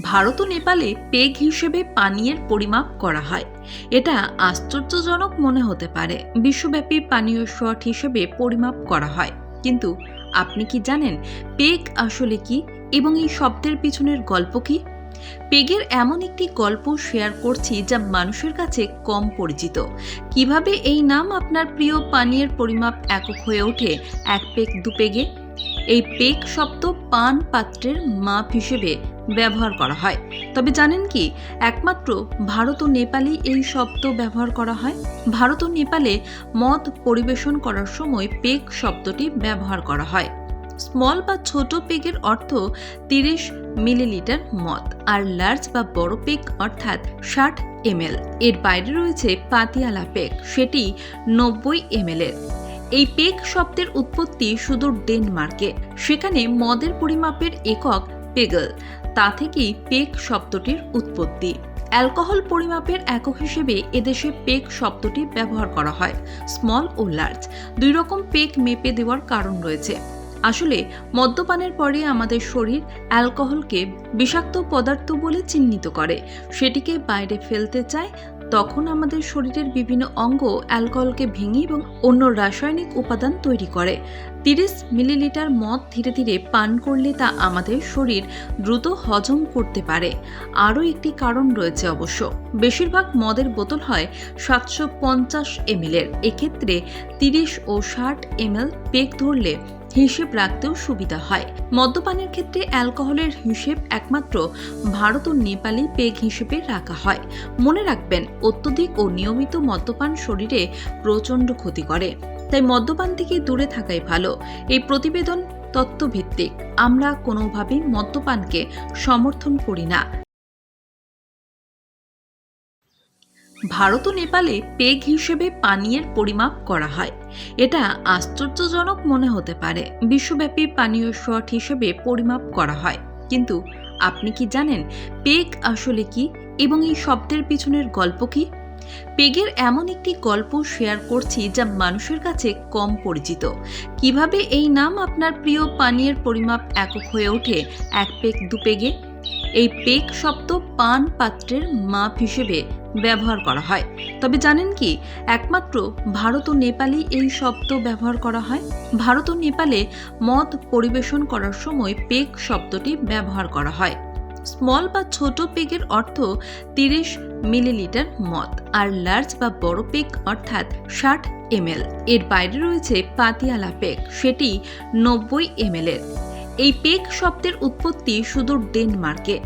ভারত ও নেপালে পেগ হিসেবে পানীয়ের পরিমাপ করা হয়। এটা আশ্চর্যজনক মনে হতে পারে। বিশ্বব্যাপী পানীয় শট হিসেবে পরিমাপ করা হয়, কিন্তু আপনি কি জানেন পেগ আসলে কি এবং এই শব্দের পিছনের গল্প কি? পেগের এমন একটি গল্প শেয়ার করছি যা মানুষের কাছে কম পরিচিত। কিভাবে এই নাম আপনার প্রিয় পানীয়ের পরিমাপ একক হয়ে ওঠে এক পেগ দু পেগে। এই পেগ শব্দ পান পাত্রের মাপ হিসেবে ব্যবহার করা হয়। তবে জানেন কি, একমাত্র ভারত ও নেপালেই এই শব্দ ব্যবহার করা হয়। ভারত ও নেপালে মদ পরিবেশন করার সময় পেগ শব্দটি ব্যবহার করা হয়। স্মল বা ছোট পেগের অর্থ 30 মিলিলিটার মদ, আর লার্জ বা বড় পেগ অর্থাৎ 60 ml। এর বাইরে রয়েছে পাতিয়ালা পেগ, সেটি 90 ml এর। এই পেগ শব্দের উৎপত্তি সুদূর ডেনমার্কে। সেখানে মদের পরিমাপের একক পেগল, তা থেকেই পেগ শব্দটির উৎপত্তি। অ্যালকোহল পরিমাপের একক হিসেবে এদেশে পেগ শব্দটি ব্যবহার করা হয়। স্মল ও লার্জ দুই রকম পেগ মেপে দেওয়ার কারণ রয়েছে। আসলে মদ্যপানের পরে আমাদের শরীর অ্যালকোহলকে বিষাক্ত পদার্থ বলে চিহ্নিত করে, সেটিকে বাইরে ফেলতে চায়। তখন আমাদের শরীরের বিভিন্ন অঙ্গ অ্যালকোহলকে ভেঙে এবং অন্য রাসায়নিক উপাদান তৈরি করে। 30 মিলিলিটার মদ ধীরে ধীরে পান করলে তা আমাদের শরীর দ্রুত হজম করতে পারে। আরও একটি কারণ রয়েছে অবশ্য। বেশিরভাগ মদের বোতল হয় 750 ml এর। এক্ষেত্রে 30 ও 60 ml পেগ ধরলে হিসেব রাখতেও সুবিধা হয়। মদ্যপানের ক্ষেত্রে অ্যালকোহলের হিসেব একমাত্র ভারত ও নেপালেই পেগ হিসেবে রাখা হয়। মনে রাখবেন, অত্যধিক ও নিয়মিত মদ্যপান শরীরে প্রচণ্ড ক্ষতি করে, তাই মদ্যপান থেকে দূরে থাকাই ভালো। এই প্রতিবেদন তথ্যভিত্তিক। আমরা কোনোভাবেই মদ্যপানকে সমর্থন করি না। ভারত ও নেপালে পেগ হিসেবে পানীয়ের পরিমাপ করা হয়। এটা আশ্চর্যজনক মনে হতে পারে। বিশ্বব্যাপী পানীয় শট হিসেবে পরিমাপ করা হয়, কিন্তু আপনি কি জানেন পেগ আসলে কি এবং এই শব্দের পিছনের গল্প কি? পেগের এমন একটি গল্প শেয়ার করছি যা মানুষের কাছে কম পরিচিত। কিভাবে এই নাম আপনার প্রিয় পানীয়ের পরিমাপ একক হয়ে ওঠে এক পেগ দু পেগে। এই পেগ শব্দ পান পাত্রের মাপ হিসেবে ব্যবহার করা হয়। তবে জানেন কি, একমাত্র ভারত ও নেপালেই এই শব্দ ব্যবহার করা হয়। ভারত ও নেপালে মদ পরিবেশন করার সময় পেগ শব্দটি ব্যবহার করা হয়। স্মল বা ছোট পেগের অর্থ 30 মিলিলিটার মদ, আর লার্জ বা বড় পেগ অর্থাৎ 60 ml। এর বাইরে রয়েছে পাতিয়ালা পেগ, সেটি 90 ml এর। এই পেগ শব্দের উৎপত্তি সুদূর ডেনমার্কে।